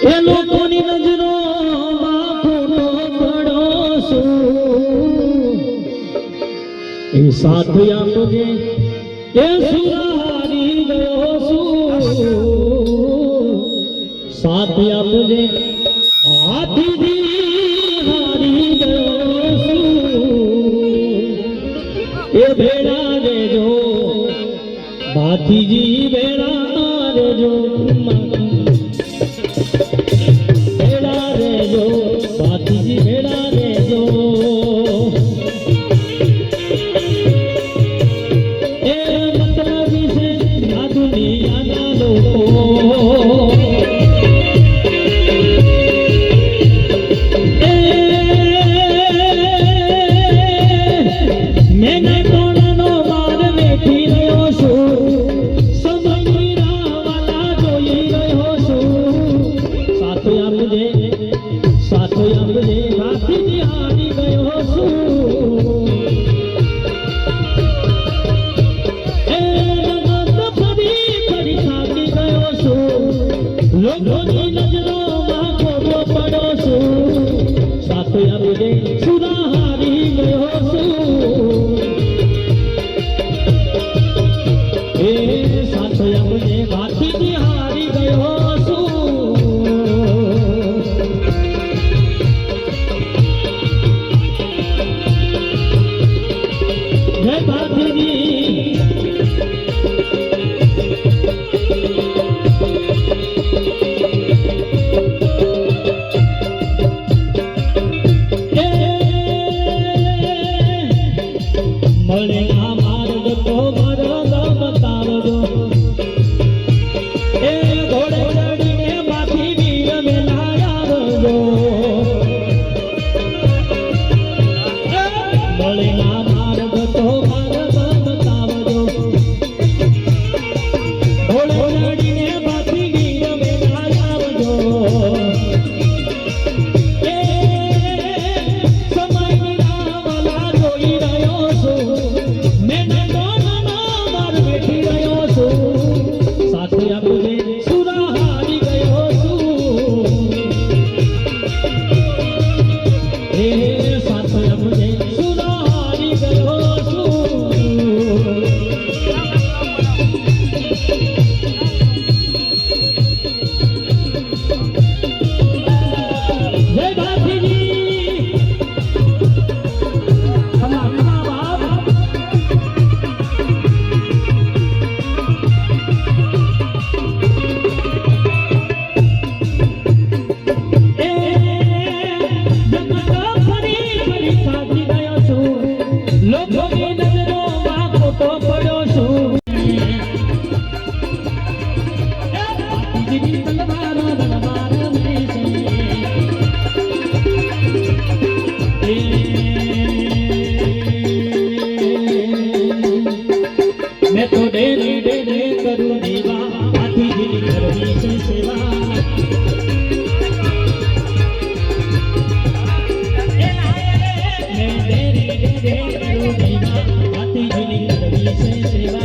એ લોકોની નજરોમાં ખોટો પડો છું એ સાથ આપજે એ સુરારી ગયો છું સાથ આપજે હાથીજી હારી ગયો છું એ ભેડા રેજો ભાથીજી ભેડા રેજો ભેડા રેજો ભાથીજી ભેડા રેજો એ મતલબી છે આ દુનિયાના લોકો લોકોની નજરોમાં ખોટો પડો છું સાથે આપજે સુરા હારી ગયો છું એ સાથે આપજે ભાથીજી હારી ગયો છું જય ભાથીજી मैं तो दे करूं देवा हाथीजी करवी से सेवा मैं दे करूं देवा हाथीजी करवी से सेवा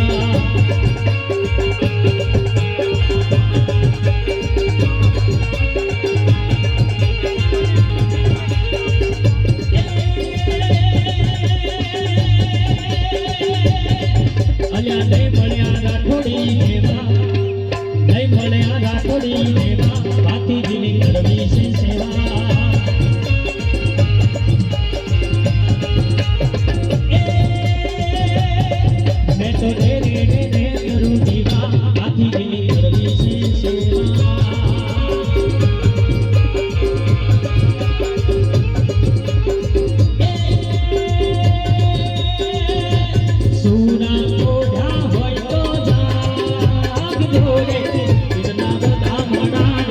नहीं મળ્યા રાઠોડી દેવા ભાથીજીની કરવી છે સેવા મેં તો દે કરું દેવા ભાથીજીની કરવી છે સેવા સુરા હોય તો જાગ જોડે ઇતના બધા મડા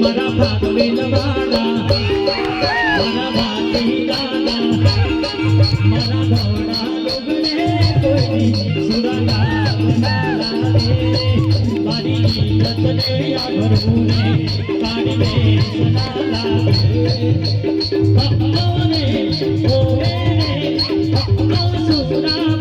મારા ભાગવેલ વાળા મારા ભાતી દાદા મારા ધોળા લોગને કોઈ સુરલા બનાલા રે મારી ઇજ્જતને આભરૂને કાઢીને સનાલા રે ઓને ઓને સુરા